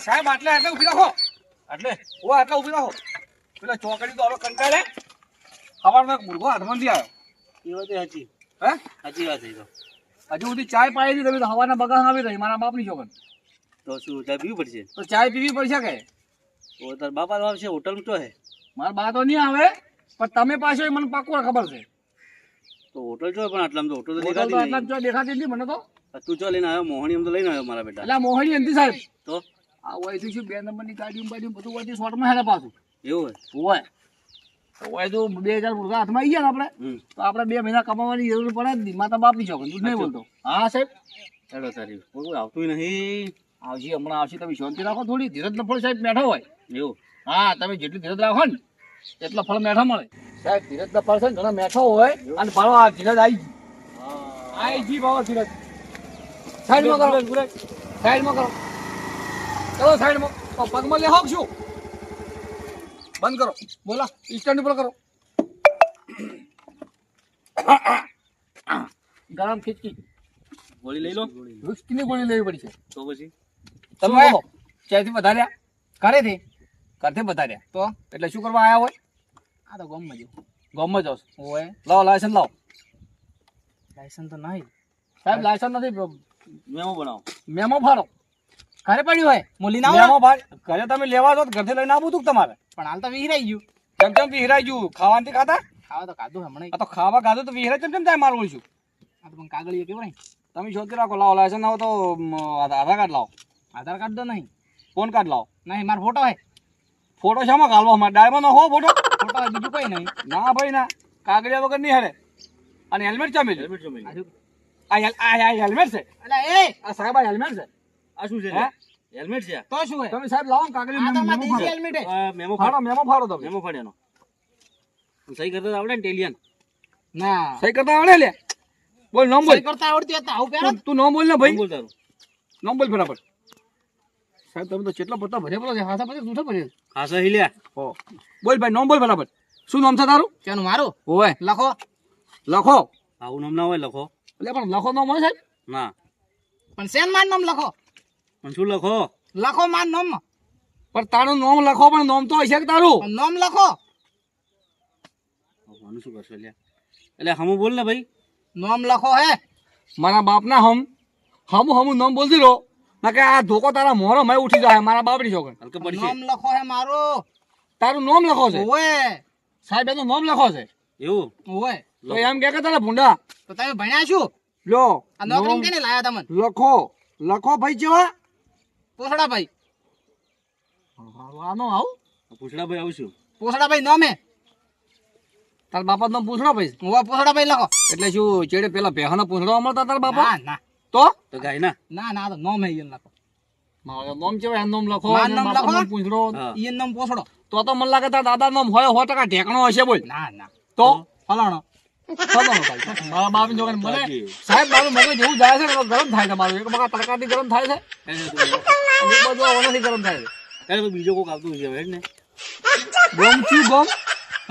સાહેબ આટલે ઉભી રાખો. આટલે ઉભી રાખો. પેલા ચોકડી તો હવે કંટાળે. સવારમાં એક મુર્ગો હાથમાં નથી આવ્યો. એ વાત સાચી. હે? સાચી વાત છે તો. હજુ સુધી ચાય પાઈ હતી તમે તો હવાના બગાસ આવી રહી મારા બાપની છોકર. તો શું ચા પીવું પડશે? તો ચાય પીવી પડશે કે? તો તાર બાપા તો આવશે હોટલમાં તો હે. મારા બા તો નહીં આવે પણ તમે પાછો મને પાક્કો ખબર છે. તો હોટલ જો પણ આટલામાં તો હોટલ તો હોટલ તો દેખાતી આટલા નહીં. જ દેખાતી નથી મને તો. તું ચો લઈને આવ્યો મોહણી એમ તો લઈને આવ્યો મારા બેટા. એટલે મોહણી નથી સાહેબ. તો આ હોય શું 2 નંબરની ગાડીઓ બાજુ બધું હોય શોર્ટમાં હેડે પાછું. એવું હોય તો હોય તો 2000 મુર્ગા હાથમાં આવી ગયા ને આપણે તો આપણે 2 મહિના કમાવાની જરૂર પડે જ નહીં. માતા બાપની છોકર તું નહીં બોલતો. હા સાહેબ ચાલો સારી કોઈ આવતું નહીં. આવશે હમણાં આવશે. તમે શાંતિ રાખો થોડી ધીરજ નો ફળ સાહેબ મેઠો હોય. એવું હા તમે જેટલી ધીરજ રાખો ને એટલો ફળ મેઠો મળે. સાહેબ ધીરજ નો ફળ છે ને ઘણો મેઠો હોય અને ભાડો આ ધીરજ આવી ગઈ ભાવો ધીરજ. સાઈડમાં કરો સાઈડમાં કરો. ચલો સાઈડમાં પગમાં લે હોક શું બંધ કરો. બોલા સ્ટેન્ડ ઉપર કરો. ગરમ ખીચકી ગોળી લઈ લો. વિસ્કીની ગોળી લેવી પડી છે. તો પછી તમે બોલો ક્યાંથી વધાર્યા? ઘરેથી ઘરથી વધાર્યા તો એટલે શું કરવા આવ્યા હોય? આ તો ગામમાં જ ગામમાં જાવ હોય. લાવો લાયસન્સ લાવો. લાયસન્સ તો નહીં સાહેબ. લાયસન્સ નથી. મેમો બનાવો. મેમો ફાડો. ઘરે પડ્યું હોય મૂલી ના મેમો ફાડ. ઘરે તમે લેવા દો ઘરથી લઈને આવું તું તમારે. પણ હાલ તો વિહરાઈ ગયું. કેમ વિહરાઈ ગયું? ખાવાથી ખાતા? ખાવા તો ખાધું હમણાં. આ તો ખાવા ખાધું તો વિહરાય કેમ થાય મારું છું? આ તો પણ કાગળિયો કેવાય. તમે શોધી રાખો. લાવો લાયસન્સ આવો તો આધાર કાર્ડ લાવો. આધાર કાર્ડ તો નહીં. ફોન કાર્ડ લાવો. નહીં મારો ફોટો હે. ફોટો શામાં ઘાલવો? અમારે ડાયમંડ હો ફોટો. ફોટો બીજું કઈ નહીં. ના ભાઈ ના કાગળિયા વગર નહીં હેડે. અને હેલ્મેટ ચામેલ. હેલ્મેટ જો મેં. આ હેલ્મેટ છે. અલા એ આ સાહેબ આ હેલ્મેટ છે. આ શું છે? હેલ્મેટ છે. તો શું હે? તમે સાહેબ લાવો કાગળિયા. આ તો દેશી હેલ્મેટ હે. મેમો ફાડો મેમો ફાડો તમે. મેમો ફાડ્યાનો સહી કરતા આવડે ને ટેલિયન? ના સહી કરતા આવડે લે. બોલ નામ બોલ. સહી કરતા આવડતી હતા આવું પહેલા તું નામ બોલ ને ભાઈ. બોલ તારું નામ બોલ ફટાફટ. સાહેબ તમે તો કેટલા પત્તા ભરે બોલો છે. હાસા પછી જૂઠા ભરે. ખાસા હિલ્યા. હો બોલ ભાઈ નામ બોલ ફટાફટ. શું નામ છે તારું? કેનું મારું ઓય લખો. લખો. આવું નામ ના હોય લખો. એટલે પણ લખો નામ હોય સાહેબ. ના પણ શેન માર નામ લખો. પણ શું લખો? લખો માર નામ. પણ તારું નામ લખો. પણ નામ તો હશે કે તારું? પણ નામ લખો. આનું શું કરશો લ્યા? એટલે હમું બોલ ને ભાઈ. નામ લખો હે. મારા બાપના હમ નામ બોલતી રહો ના કે આ ધોકો તારા મોરો મેં ઉઠી જાય મારા બાપડી છોકર. હલકે પડશે. નામ લખો હે મારું. તારું નામ લખો છે ઓય સાહેબ. એનું નામ લખો છે. એવું ઓય તો એમ કે તારા ભૂંડા તો તમે ભણ્યા શું? લો આ નોકરી કેને લાયા તમને? લખો ભાઈ જેવા પોસડા ભાઈ. આનો આવું પૂછડા ભાઈ આવું છું. પોસડા ભાઈ નામ હે. તારા બાપા નામ પૂછડો ભાઈ. ઓવા પોસડા ભાઈ લખો. એટલે શું ચેડે પેલા પહેવાનો પૂછડો મળતા તારા બાપા? ના ના તો તો ગાય ના. ના ના તો નામ હે ઈયન લખો. મારું નામ કેવાય એનું નામ લખો. મારું નામ બાપાનું લખો. નામ પૂછડો. હા. ઈયન નામ પોસડો. તો મને લાગે તારા દાદા નામ હોય 100% ઢેકણો હશે. બોલ ના ના તો ફલાણો. ફલાણો ભાઈ. મારા બાપની છોકરાને મને સાહેબ મારું મગજ જેવું જાય છે ને તો ગરમ થાય છે મારું. એક બગા તડકાથી ગરમ થાય છે અને એક બાજુ આ ઓનાથી ગરમ થાય છે. અરે તો બીજો કોક આવતું છે હેડ ને. ગોમ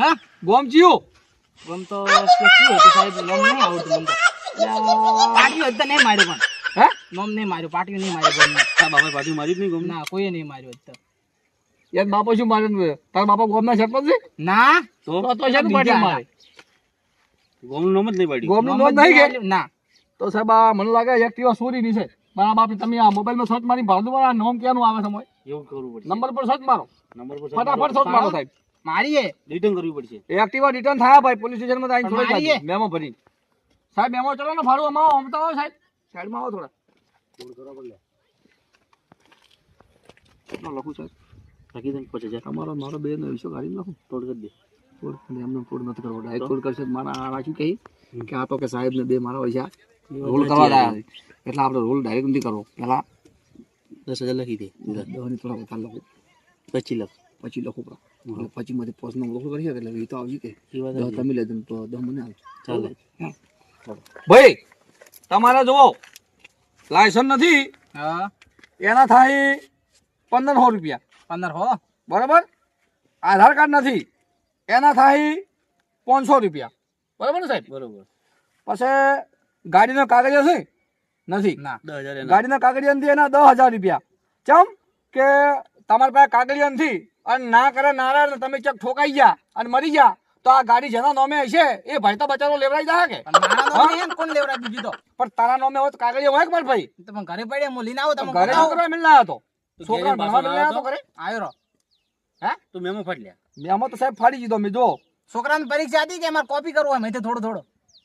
હા ગોમ ચિયો ગમ તો શું હતું સાહેબ? નામ નહીં આવડતું મને તો. પાટીઓ હતા નહીં માર્યું પણ. હે નામ નહીં માર્યું. પાટીઓ નહીં માર્યું ગમ. તારા બાપાએ પાછી મારી જ નહીં ગમ. ના કોઈએ નહીં માર્યું હતું. યાર બાપા શું મારે તારા બાપા ગોમના સરપંચ છે? ના તો તો શાનું પાટી મારે? ગોમનું નામ જ નહીં પાડ્યું. ગોમનું નામ નોંધ જ નહીં કે? માર્યું. ના તો સાહેબ આ મને લાગે એક્ટિવા ચોરીની છે. મારા બાપ તમે આ મોબાઈલમાં સર્ચ મારી ભાડું મારા નામ ક્યાંનું આવે છે મોય? એવું કરવું પડશે. નંબર પર સર્ચ મારો. નંબર પર ફટાફટ સર્ચ મારો સાહેબ. મારી હે. રિટર્ન કરવી પડશે. એક્ટિવા રિટર્ન થયા ભાઈ પોલીસ સ્ટેશનમાં તો આઈને પણ છોડી મારીએ. જાજો મેમો ભરી. સાહેબ મેમો ચલો ને ભાડું અમાવો અમતા આવો સાહેબ. સાઈડમાં આવો થોડા. કેટલો લખું સાહેબ? બાકી તને 5000 તમારો મારો બે નો વિષય ગાડી નાખું. તોડ કરી દે. તોડ એમને તોડ નથી કરવો. ડાયરેક્ટ તોડ કરશે તો મારા આ શું કહી કે આ તો કે સાહેબ ને બે મારા પૈસા રોલ કરવા લાયા છે. એટલે આપણે રોલ ડાયરેક્ટ નથી કરવો. પેલા 10000 લખી દે. દવાની થોડા વધારે લખું 25 લખ. પછી લખું પરા. એટલે 25 માંથી 5 નો લખું કરી શકે એટલે એ તો આવશે કે એ વાત 10 તમે લેજો તો 10 મને આવશે. ચાલે. ભાઈ તમારે જુઓ લાયસન્સ નથી હા એના થાય 1500 રૂપિયા 15 હો. બરાબર. આધાર કાર્ડ નથી એના થાય 500 રૂપિયા બરાબર ને સાહેબ? બરોબર. પછી ગાડીનો કાગળિયો છે નથી. ના 10000 એના. ગાડીના કાગળિયા નથી એના 10,000 રૂપિયા. ચમ કે તમારી પાસે કાગળિયા નથી અને ના કરે નારા ને તમે ક્યાંક ઠોકાઈ ગયા અને મરી ગયા તો આ ગાડી જેના નામે હશે એ ભાઈ તો બચારો લેવડાઈ જાય કે કોણ લેવડા બીજી તો પણ તારા નામે હોય તો કાગળિયા હોય કે મારા ભાઈ તો પણ ઘરે પડ્યા હું લઈને આવો તમે ઘરે છોકરા મિલના હતો છોકરા ભણવા મિલના હતો ઘરે આવ્યો રહો તું મેમો ફાડી લે મેમો તો સાહેબ ફાડી દીધો મેં જો છોકરાની પરીક્ષા હતી કે અમારે કોપી કરવું હોય મેં થોડો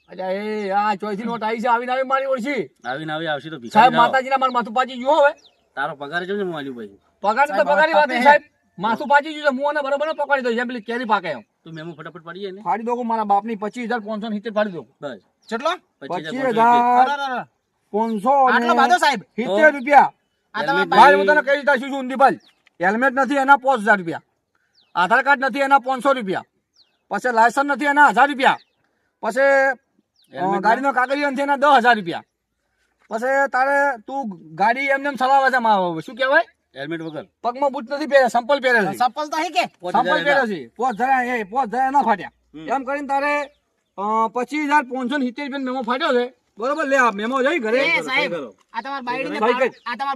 અલ્યા એ આ ચોથી નોટ આવી છે આવીને આવી મારી ઓળખી આવીને આવી આવશે તો સાહેબ માતાજીના મારું માથું પાછી ગયું હવે તારો પગાર જો ને માલ્યું ભાઈ પગાર તો પગારી વાત નહીં સાહેબ માથું પાછી ગયું છે હું બરોબર પકડી દો જેમ પેલી કેરી પાકે એમ તું મેમો ફટાફટ પાડી જાય ને ફાડી દો મારા બાપની 25,570 ફાડી દો બસ કેટલો 25,570 આટલો બાધો સાહેબ 70 રૂપિયા આ તમારા ભાઈ હું તને કહી દીધા છું ઊંધીભાઈ હેલ્મેટ નથી એના 5,000 રૂપિયા આધાર કાર્ડ નથી એના 500 રૂપિયા પછી લાયસન્સ નથી એના 1,000 રૂપિયા પછી ગાડીનો કાગળિયો નથી એના 10,000 રૂપિયા પછી તારે તું ગાડી એમને એમ ચલાવે છે શું કહેવાય હેલ્મેટ વગર પગમાં બૂટ નથી પહેરે સંપલ પહેરે છે સફલ તો હે કે સંપલ પહેરે છે પોચ ધરા ના ફાટ્યા એમ કરીને તારે 25,570 રૂપિયા મેમો ફાટ્યો છે બરોબર લે આ મેમો જઈ ઘરે એ સાહેબ આ તમાર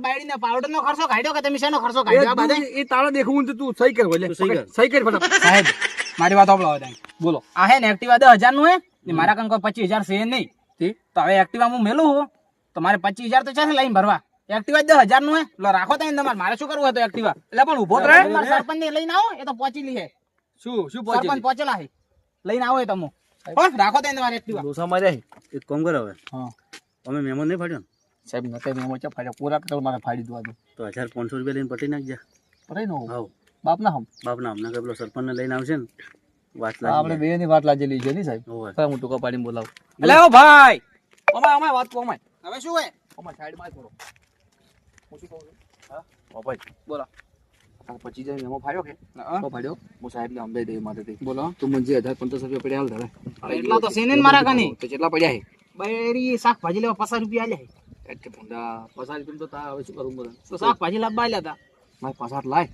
બાયડીને પાવડરનો ખર્ચો કાઢ્યો કે તમે શેનો ખર્ચો કાઢ્યો આ બધે એ તારે દેખવું તો તું સહી કર ભલે સહી કર ફટાફટ સાહેબ મારી વાત સાંભળો હવે બોલો આ હે ને એક્ટિવા 10,000 નું હે ને મારા કન કોઈ 25,000 છે નહીં તો હવે એક્ટિવા હું મેલું હું તો મારે 25,000 તો ચાલે લઈને ભરવા એક્ટિવા 10,000 નું હે લો રાખો તો તમારે મારે શું કરવું હતું એક્ટિવા એટલે પણ ઉભો રહે સરપંચ ને લઈને આવો એ તો પહોંચી લી હે શું સરપંચ પહોંચેલા હે લઈને આવો એ તમે પણ રાખો તો તમારે એક્ટિવા દોસા મારે એક કામ કર હવે હા અમે મેમો નહીં ફાડ્યો ને સાહેબ નતે મેમો ચા ફાડ્યો પૂરા કર મારે ફાડી દો તો 1,500 રૂપિયા લઈને પટી નાખજે પરાઈ નો હાવ બાપ ના હમ બાપના હમણાં કે પેલો સરપંચ ને લઈને આવશે ને વાત આપણે બે ની વાત લાજેલી છે ની સાહેબ હોવે. હું ટૂંકા પાડીને બોલાવું એટલે ઓ ભાઈ અમાય વાત કો અમાય હવે શું હે અમાય સાઈડ માં થોડો હું શું કહું છું હા ઓ ભાઈ બોલો આ 25,000 મેમો ફાડ્યો કે તો ફાડ્યો હું સાહેબ ને અમદાઈ દે માટે દે બોલો તું મને 1,500 રૂપિયા પડ્યા હાલ ધરે એટલા તો સેને મારા કની તો કેટલા પડ્યા હે બૈરી શાકભાજી લેવા 50 રૂપિયા આલ્યા હે એટલે ભૂંડા 50 રૂપિયા તો તા હવે શું કરું બોલ તો શાકભાજી લાવવા આલ્યા હતા મારે 50 લાય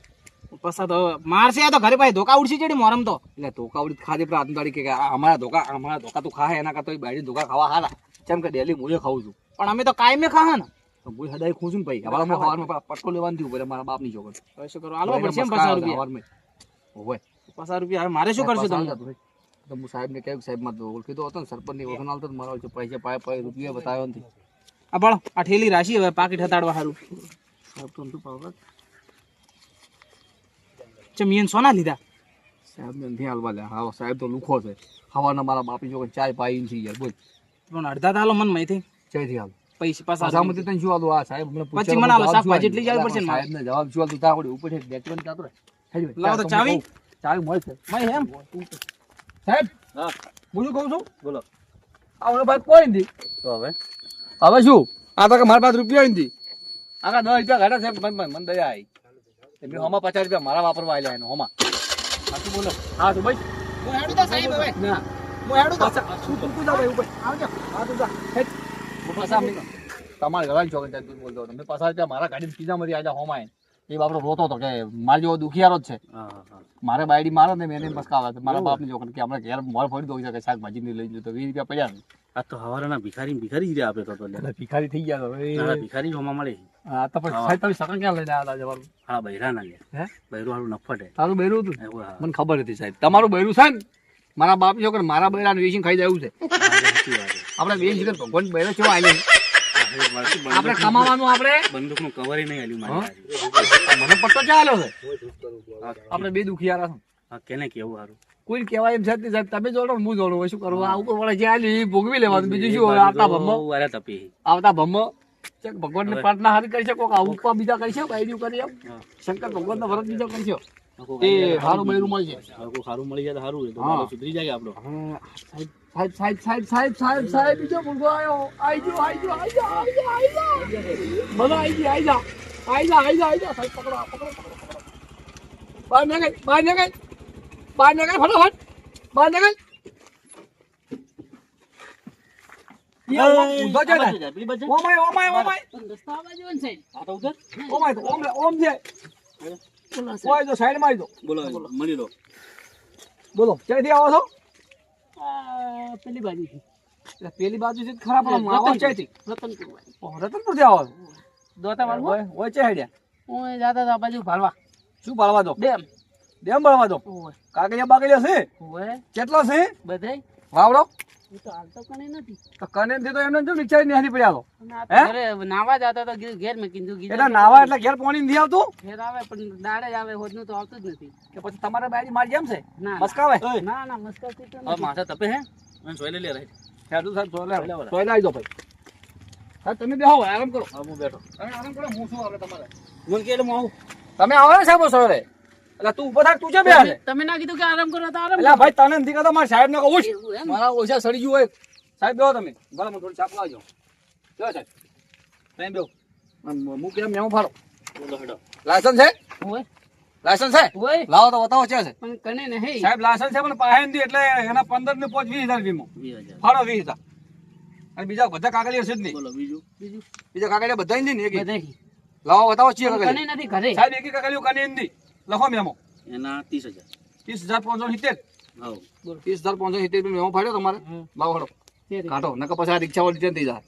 પસા તો મારશે આ તો ઘરે ભાઈ ધોકા ઉડશે ચડી મોરમ તો એટલે ધોકા ઉડી ખાધે પર આતંકવાદી કે આ અમારા ધોકા તું ખા એના કરતા બાયડી ધોકા ખાવા હારા જેમ કે ડેલી મુજે ખાઉં છું પણ અમે તો કાયમે ખાહા ને તો હું હદાય ખું છું ને ભાઈ હવે હું સવારમાં પટકો લેવાનું થયું મારા બાપની છોકર હવે શું કરું આલવા પડશે એમ 50 રૂપિયા હોય 50 રૂપિયા હવે મારે શું કરશું તમે તો હું સાહેબને કહ્યું સાહેબ માં ઓળખીતો હતો ને સરપંચની ઓળખાણ આવતો મારા પૈસા પાય રૂપિયા બતાવ્યો નથી આ બળ આ ઠેલી રાશી હવે પાકીટ હતાડવા હારું સાહેબ તો તું પાવર ચમિયન સોના લીધા સાહેબ ને નથી હાલવા લે હા સાહેબ તો લુખો છે હવાના મારા બાપની છોકર ચાય પાઈ છે યાર બોલ પણ અડધા તાલો મન મઈથી ચાયથી હાલ પૈસા પાછા પાસામાંથી તને શું આલું આ સાહેબ મને પછી મને આલો શાકભાજી એટલી જ આવી પડશે ને મારે. સાહેબને જવાબ શું આલું તાવડી ઉપર છે બેટવન જાતો રહે લાવો તો ચાવી ચાવી મળશે મય એમ સાહેબ હા હું શું કહું છું બોલો આવડે બાદ કોઈ નથી તો હવે શું આ તો કે મારા પાસે રૂપિયા નથી આખા 10 રૂપિયા ઘાટા સાહેબ મને દયા આવી એમની હોમાં 50 રૂપિયા મારા વાપરવા આવેલા એનો હોમાં સાચું બોલો હા તો ભાઈ હું હેડું તો સાહેબ હવે ના હું હેડું તો શું તું જા ભાઈ ઉપર આવજો હા તું જા હેટ હું પાછા આમ તમારે ઘણા છોકરા ત્યાં તું બોલતો તમે પાછા ત્યાં મારા ગાડી પીઝા મરી આજે હોમાં એ બાપડો રોતો હતો કે મારા જેવો દુખિયારો જ છે હા હા મારે બાયડી મારો ને મેં એને મસ્કાવા છે મારા બાપની છોકરા કે આપણે ઘેર મોર ફરી દઉં છે કે શાકભાજી ની લઈ જતો 20 રૂપિયા પડ્યા ને આ તો હવારના ભિખારી જ આપે તો લે ભિખારી થઈ ગયા તો ભિખારી હોમાં મળે હા તો પછી સાહેબ તમે સકન ક્યાં લઈને આવ્યા જવાનું હા બૈરા ના લે હે બૈરું હારું નફટ હે તારું બૈરું હતું એવું હા મને ખબર હતી સાહેબ તમારું બૈરું છે ને મારા બાપની છોકરા મારા બૈરાને વેચીને ખાઈ જાય એવું છે સાચી વાત છે આપણે વેચ જીગર ભગવાન બૈરો કેવો આલે આપણે કમાવાનું આપણે બંદૂક નું કવર નહીં આલ્યું મારે મને પટ્ટો ક્યાં આલ્યો છે આપણે બે દુખિયારા છે હા કેને કેવું હારું કોઈ કહેવાય એમ છે જ નહીં સાહેબ તમે જોડો હું જોડો હવે શું કરવું આ ઉપર વાળા જે આલી ભોગવી લેવાનું બીજું શું હવે આવતા ભમો વારે તપી આવતા ભમો ભગવાન ને પ્રાર્થના હારી કરી શકો આ ઉપા બીજા કરી શકો આઈડિયું કરી એમ શંકર ભગવાન નો વરદ બીજો કરશો એ સારું બૈરું મળશે કોઈ સારું મળી જાય તો સારું તો મારો સુધરી જાય આપણો સાહેબ બીજો મુર્ગો આવ્યો આઈ ગયો બધા આઈ જા સાહેબ પકડો બહાર નીકળ ફટાફટ બહાર નીકળ ઊંધો છે ને ઓમાય ઓમ છે ઓય તો સાઈડ માં આવી બોલો મળી લો બોલો ક્યાંથી આવો છો પેલી બાજુ પેલી બાજુ થી ખરાબ આવો ક્યાંથી રતનપુર થી આવો દોતા વાળો હોય છે હેડ્યા હું જાતા હતા બાજુ ભાલવા શું પાડવા દો? ડેમ ડેમ ભરવા દો. ઓય કાગળિયા બાગળિયા છે? ઓય કેટલો છે? બધાય વાવડો? એ તો હાલ તો કણે નથી તો કને થી તો એમને જો વિચારી નહીં પડ્યા તો. અને આ તો ઘરે નાવા જતા તો ઘેર મેં કીધું એટલે નાવા એટલે ઘેર પાણી નથી આવતું? ઘેર આવે પણ દાડે જ આવે હોદનું તો આવતું જ નથી કે પછી તમારે બાજી મારી જેમ છે? ના મસ્કાવે? ના ના મસ્કાવતી તો હવે નથી. માથે તપે હે અને સોય લઈ લે રહે હેડું સાહેબ સોયલે બરાબર. સોયલે આવી જાઓ ભાઈ. સાહેબ તમે બેહો આરામ કરો. હા હું બેઠો તમે આરામ કરો હું શું આપણે તમારે. મને કે એટલે હું આવું તમે આવો ને સાહેબ સોયલે. એટલે તું ઉભો થાક તું છે બે હાલે. તમે ના કીધું કે આરામ કરો તો આરામ એટલે ભાઈ તને નથી કહેતો મારા સાહેબ ને કહું એવું એમ? મારા ઓછા સડી ગયું હોય. સાહેબ બેહો તમે. ભલે મને થોડી ચાપ લાવજો. જો સાહેબ. તમે બેહો. હું કેમ મેં ફાડો. બોલો હેડો લાયસન્સ છે? ઓય લાયસન્સ છે? ઓય લાવો તો બતાવો છે. પણ કને નહીં સાહેબ લાયસન્સ છે પણ પાસે નથી એટલે એના 15 ને 20,000 વીમો. 20,000 ફાડો 20,000. અને બીજા બધા કાગળિયા છે જ નહીં. બોલો બીજું બીજું બીજા કાગળિયા બધા નહીં ને એક એક. બધાય લાવો બતાવો છે કને કાગળિયા. નથી ઘરે સાહેબ એક એક કાગળિયું કને નથી. લખો મેમો. એના 30,000 30,570. હા 30,570 મેમો ફાડ્યો તમારે. હમ. લાવો હડો. કાઢો નકર પછી આ રિક્ષા વાળી જતી જાય.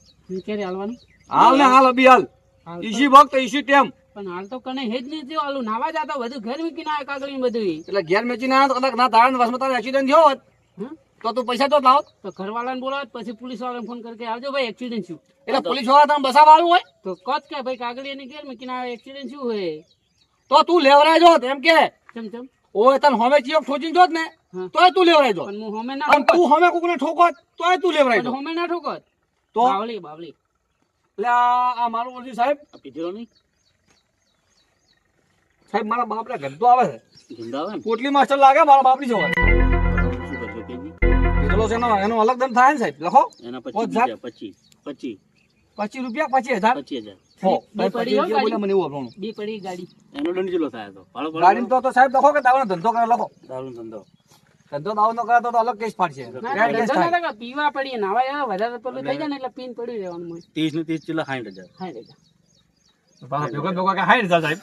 ક્યારે હાલવાનું હાલ ને હાલ અભી હાલ. હાલ તો- ઈસી વખત ઈસી ટેમ. પણ હાલ તો કને હેજ નહીં થયો હાલું નાવા જતા બધું ઘર મૂકીને આવે કાગળી ને બધું એટલે ઘેર મેચીને આવ્યો તો કદાચ ના તારણ વસમાં તારે એક્સિડન્ટ થયો હોત હમ? તો તું પૈસા તો લાવો. તો ઘરવાળાને બોલાવ પછી પોલીસ વાળાને ફોન કરીને આવજો ભાઈ એક્સિડન્ટ શું એટલે પોલીસ વાળા તમે બસાવા વાળું હોય તો કોચ કે ભાઈ કાગળી ની ઘેર મૂકીને આવે એક્સિડન્ટ શું હોય તો તું લેવરાય જોત એમ કે ચમ ચમ ઓય તને હોમે ચિયોક ઠોચીને જોત ને હા. તોય તું લેવરાય જોત. પણ હું હોમે ના અને ઠોકત. તું હોમે કોકને ઠોકોત તોય તું લેવરાય પણ જોત. હોમે ના ઠોકત તો બાવળી બાવળી એટલે આ મારું ઓળખી સાહેબ આ પીધેલો નહીં સાહેબ મારા બાપને ગંદો આવે છે. ધંધા આવે ને પોટલી માસ્ટર લાગે મારા બાપની જોવા. શું કરજો કેજી કેટલો છે એનો અલગ દમ થાય ને સાહેબ લખો. એના ઓ, 25 જાત. 25 25 રૂપિયા 25,000. 25,000 હો, બે પડી હો ભાઈ 25,000 બોલે ગાડી. મને એવું આપણું. બે પડી ગાડી એનો દંડ જેટલો થાય તો ભાડો ગાડીનો તો સાહેબ લખો કે દાવાનો ધંધો કરે લખો. દારૂ ધંધો ધંધો દાવાનો કરે તો અલગ કેસ ફાડશે. ના, રેડ કેસ ધંધો ના થાય. થાય, પીવા પડીએ નાવા આવે વધારે પેલું થઈ જાય ને એટલે પીન પડ્યું રહેવાનું હોય 30 ને 30 ચીલા 60,000 હા રે ભેગો ભેગો કે હાઈ રીધા સાહેબ.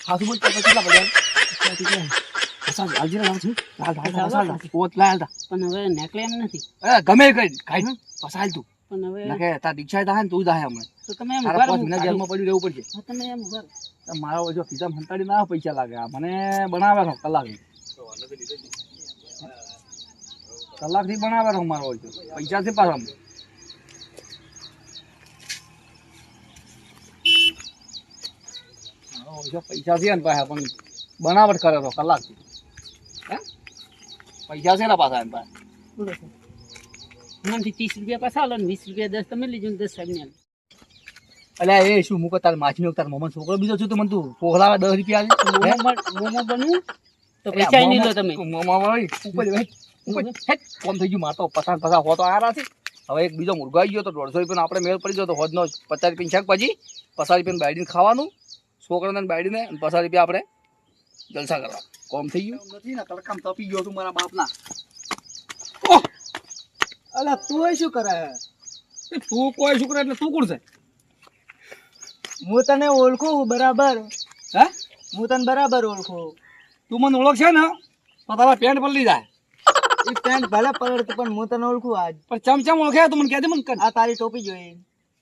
હાથું બોલ તો કેટલા પડ્યા? અસાલ હાલજી લાવ છું. હાલ પોત લાલ તા. પણ હવે નેકલે એમ નથી એ ગમે કઈ ખાઈ પસાલ તું. પણ હવે નકે તાર દીક્ષા થાય ને તું જાય હમણાં. તો તમે એમ તારા ઉભા રહો, પોત મહિના જેલમાં પડ્યું રહેવું પડશે. હા, તમે એમ ઉભા રહો. તો મારો જો પીઝા હંતાડી ના પૈસા લાગે આ મને બનાવે છે કલાક થી બનાવે છે મારો પૈસા થી પાછા પૈસા છે ને પાછા પણ બનાવટ કરે તો કલાક થી પૈસા છે ને પાછા એમ પાસે બોલો સર. મનથી 30 રૂપિયા પાછા આલો ને 20 રૂપિયા 10 તમે લીજો ને 10 સાહેબ ને આલો. અલ્યા એ શું મુકો તાર માછીનો તાર મોમન છોકરો બીજો છું તો મને તું પોખલાવે 10 રૂપિયા મોમો બનવું તો પૈસા નહીં લો તમે કોમ થઈ ગયું મારતો 50 હો તો આ રાથી હવે એક બીજો મુર્ગો આવી ગયો તો 150 રૂપિયાનો આપણે મેળ પડી ગયો તો હોદનો 50 રૂપિયા શાક ભાજી 50 રૂપિયાની બાયડીને ખાવાનું છોકરાને બાયડીને અને 50 રૂપિયા આપણે જલસા કરવા કોમ થઈ ગયું નથી ને તડકામ તપી ગયો તું મારા બાપના અલા તું શું કરે તું કોઈ છોકરા એટલે તું કોણ છે હું તને ઓળખું બરાબર હે હું તને બરાબર ઓળખું તું મને ઓળખ છે ને તો તારા પેન્ટ પલળી જાય એ પેન્ટ ભલે પડતું પણ હું તને ઓળખું આજ પણ ચમચમ ઓળખે તું મને કહેજે મને કર આ તારી ટોપી જોઈ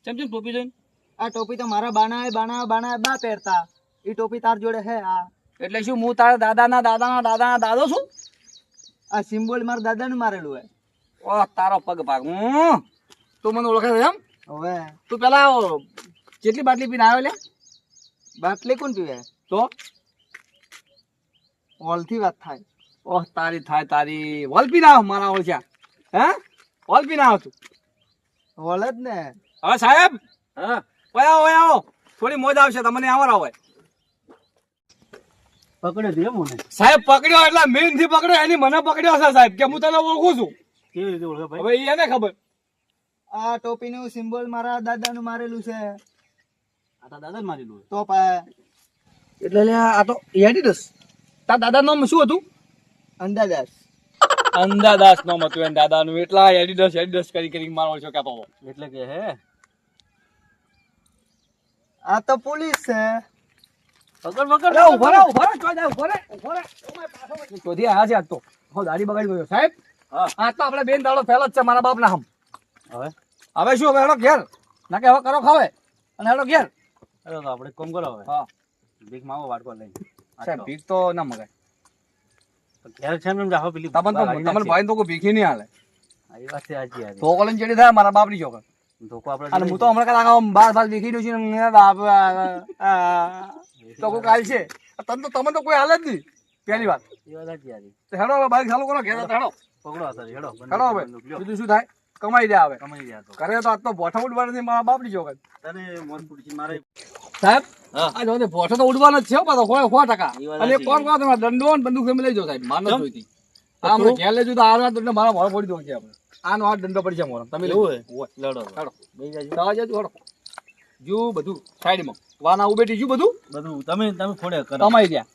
ચમચમ ટોપી જોઈને આ ટોપી તો મારા બાના બા પહેરતા એ ટોપી તાર જોડે હે આ એટલે શું હું તારા દાદાના દાદો છું આ સિમ્બોલ મારા દાદાનું મારેલું હે ઓ તારો પગ ભાગ તું મને ઓળખે છે એમ હવે તું પેલા કેટલી બાટલી પીને આવ્યો લે બાટલી કોણ પીવે તો ઓલથી વાત થાય ઓહ તારી થાય તારી વોલ પીને આવ મારા ઓળખ્યા હે વોલ પીને આવ તું ઓલ જ ને હવે સાહેબ હા ઓય આવો થોડી મોજ આવશે તમને આવર આવે પકડે દે મને સાહેબ પકડ્યો એટલે મેન થી પકડ્યો એની મને પકડ્યો છે સાહેબ કે હું તને ઓળખું છું કેવી રીતે ઓળખે ભાઈ હવે એને ખબર આ ટોપીનું સિમ્બોલ મારા દાદાનું મારેલું છે આ તો દાદા જ મારી લો તો પા એટલે આ તો એડિડસ તાર દાદા નામ શું હતું અંદાદાસ અંદાદાસ નામ હતું એના દાદાનું એટલા એડિડસ કરી મારો છો કહેતો એટલે કે હે આ તો પોલીસ છે પકડ ઉભા રે શોધી આયા છે આજ તો હો દાઢી બગાડી ગયો સાહેબ હા આ તો આપણે બેન દાડો ફેલ જ છે મારા બાપના હમ હવે હવે શું હવે હેડો ઘેર ના કે હવે કરો ખાવે અને હેડો ઘેર અરે તો આપણે કોમ કરો હવે હા ભીખ માંગો વાટકો લઈને સાહેબ ભીખ તો ના મગાય ઘેર છે એમ જાહો પેલી તમને ભાઈ તો કોઈ ભીખી નહીં હાલે આ વાત છે હાજી યાર ધોકો લઈને ચડી થાય મારા બાપની છોકર ધોકો આપણે અને હું તો હમણાં કલાક બાર બાર ભીખી દઉં છું ને બાપ તો કોઈ કાલ છે તમે તો કોઈ હાલ જ નહીં પહેલી વાત એ વાત હાજી યાર તો હેડો હવે બાઈક ચાલુ કરો ઘેર હેડો પકડો સર હેડો હેડો હવે બીજું શું થાય કમાઈ દે આવે કમાઈ ગયા તો કરે તો આજ તો બોઠા ઉડવા નથી મારા બાપની છોકર તને મોન પૂછી મારે સાહેબ હા. આ જો બોઠો તો ઉડવાનો જ છે હો પાછો 100%. એ વાત અને એક સાચી. કોણ કહો તમે દંડો ને બંદૂક તમે લઈ જાઓ સાહેબ માર નથી જોઈતી આ તું? ઘેર લેજો તો આ દંડો મારા મોઢે પડી દો છે આપણે આનો હાથ દંડો પડી છે મોઢે તમે એવું લઈ હે? લડો હેડો બેસી જાજો. દવા જજો હેડો જુ બધું સાઈડમાં વાના ઉભે ટીજુ બધું બધું તમે ફોડે કરો કમાઈ ગયા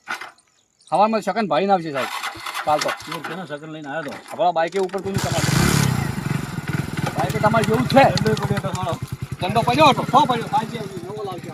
હવામાં શકન ભાઈ ના આવશે સાહેબ કાલ તો હું કેનો સગન લઈને આવ્યો તો આપણા બાઈકે ઉપર કોઈ કમાય બાઈકે તમારે જેવું જ છે દંડો પડ્યો તો સારો. દંડો પડ્યો હતો સો પડ્યો સાંજે નવો લાવજો